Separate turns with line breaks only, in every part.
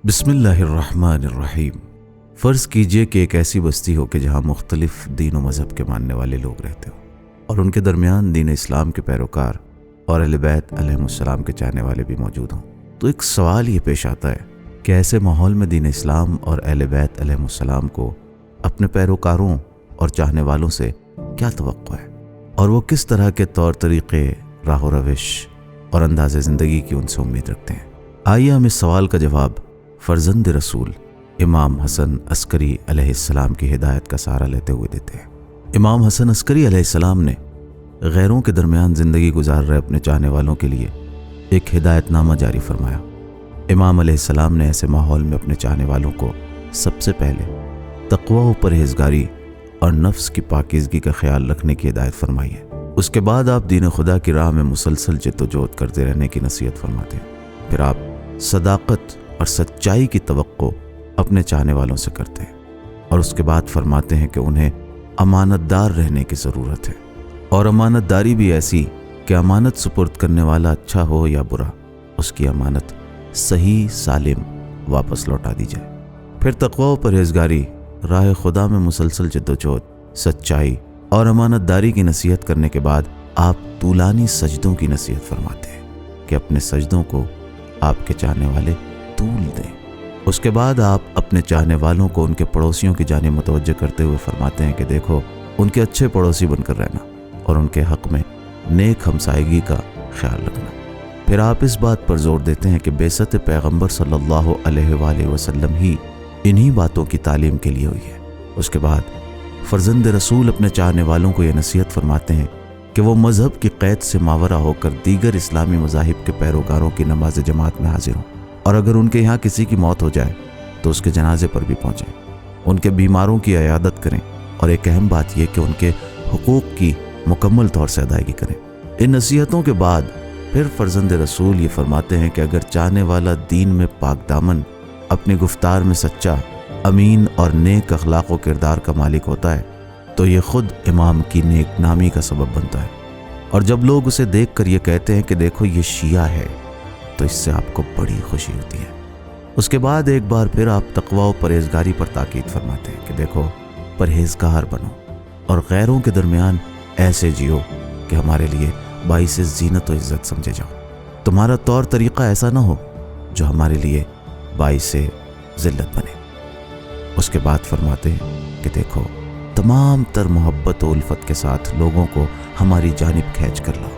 بسم اللہ الرحمن الرحیم۔ فرض کیجئے کہ ایک ایسی بستی ہو کہ جہاں مختلف دین و مذہب کے ماننے والے لوگ رہتے ہوں اور ان کے درمیان دین اسلام کے پیروکار اور اہل بیت علیہم السلام کے چاہنے والے بھی موجود ہوں۔ تو ایک سوال یہ پیش آتا ہے کہ ایسے ماحول میں دین اسلام اور اہل بیت علیہم السلام کو اپنے پیروکاروں اور چاہنے والوں سے کیا توقع ہے، اور وہ کس طرح کے طور طریقے، راہ و روش اور انداز زندگی کی ان سے امید رکھتے ہیں۔ آئیے ہم اس سوال کا جواب فرزند رسول امام حسن عسکری علیہ السلام کی ہدایت کا سہارا لیتے ہوئے دیتے ہیں۔ امام حسن عسکری علیہ السلام نے غیروں کے درمیان زندگی گزار رہے اپنے چاہنے والوں کے لیے ایک ہدایت نامہ جاری فرمایا۔ امام علیہ السلام نے ایسے ماحول میں اپنے چاہنے والوں کو سب سے پہلے تقوی و پرہیزگاری اور نفس کی پاکیزگی کا خیال رکھنے کی ہدایت فرمائی ہے۔ اس کے بعد آپ دین خدا کی راہ میں مسلسل جدوجہد کرتے رہنے کی نصیحت فرماتے ہیں۔ پھر آپ صداقت اور سچائی کی توقع اپنے چاہنے والوں سے کرتے ہیں، اور اس کے بعد فرماتے ہیں کہ انہیں امانت دار رہنے کی ضرورت ہے، اور امانت داری بھی ایسی کہ امانت سپرد کرنے والا اچھا ہو یا برا، اس کی امانت صحیح سالم واپس لوٹا دی جائے۔ پھر تقوی و پرہیزگاری، راہ خدا میں مسلسل جدوجہد، سچائی اور امانت داری کی نصیحت کرنے کے بعد آپ طولانی سجدوں کی نصیحت فرماتے ہیں کہ اپنے سجدوں کو آپ کے چاہنے والے طول دیں۔ اس کے بعد آپ اپنے چاہنے والوں کو ان کے پڑوسیوں کی جانب متوجہ کرتے ہوئے فرماتے ہیں کہ دیکھو، ان کے اچھے پڑوسی بن کر رہنا اور ان کے حق میں نیک ہمسائیگی کا خیال رکھنا۔ پھر آپ اس بات پر زور دیتے ہیں کہ بعثت پیغمبر صلی اللہ علیہ وآلہ وسلم ہی انہی باتوں کی تعلیم کے لیے ہوئی ہے۔ اس کے بعد فرزند رسول اپنے چاہنے والوں کو یہ نصیحت فرماتے ہیں کہ وہ مذہب کی قید سے ماورا ہو کر دیگر اسلامی مذاہب کے پیروکاروں کی نماز جماعت میں حاضر ہوں، اور اگر ان کے یہاں کسی کی موت ہو جائے تو اس کے جنازے پر بھی پہنچیں، ان کے بیماروں کی عیادت کریں، اور ایک اہم بات یہ کہ ان کے حقوق کی مکمل طور سے ادائیگی کریں۔ ان نصیحتوں کے بعد پھر فرزند رسول یہ فرماتے ہیں کہ اگر چاہنے والا دین میں پاک دامن، اپنی گفتار میں سچا، امین اور نیک اخلاق و کردار کا مالک ہوتا ہے تو یہ خود امام کی نیک نامی کا سبب بنتا ہے، اور جب لوگ اسے دیکھ کر یہ کہتے ہیں کہ دیکھو یہ شیعہ ہے تو اس سے آپ کو بڑی خوشی ہوتی ہے۔ اس کے بعد ایک بار پھر آپ تقوی و پرہیزگاری پر تاکید فرماتے ہیں کہ دیکھو، پرہیزگار بنو اور غیروں کے درمیان ایسے جیو کہ ہمارے لیے باعث زینت و عزت سمجھے جاؤ۔ تمہارا طور طریقہ ایسا نہ ہو جو ہمارے لیے باعث ذلت بنے۔ اس کے بعد فرماتے ہیں کہ دیکھو، تمام تر محبت و الفت کے ساتھ لوگوں کو ہماری جانب کھینچ کر لاؤ،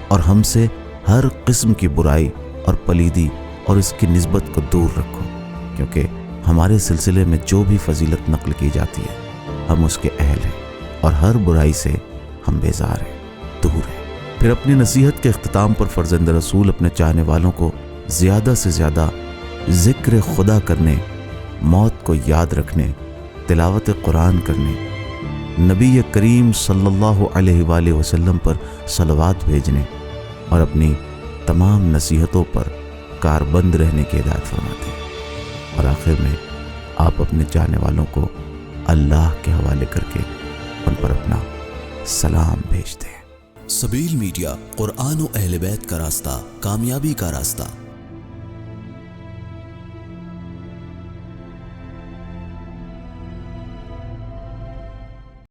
اور ہم سے ہر قسم کی برائی اور پلیدی اور اس کی نسبت کو دور رکھو، کیونکہ ہمارے سلسلے میں جو بھی فضیلت نقل کی جاتی ہے ہم اس کے اہل ہیں، اور ہر برائی سے ہم بیزار ہیں، دور ہیں۔ پھر اپنی نصیحت کے اختتام پر فرزند رسول اپنے چاہنے والوں کو زیادہ سے زیادہ ذکر خدا کرنے، موت کو یاد رکھنے، تلاوت قرآن کرنے، نبی کریم صلی اللہ علیہ وآلہ وسلم پر صلوات بھیجنے اور اپنی تمام نصیحتوں پر کاربند رہنے کی ہدایت فرماتے ہیں، اور آخر میں آپ اپنے چاہنے والوں کو اللہ کے حوالے کر کے ان پر اپنا سلام بھیجتے ہیں۔
سبیل میڈیا، قرآن و اہل بیت کا راستہ، کامیابی کا راستہ۔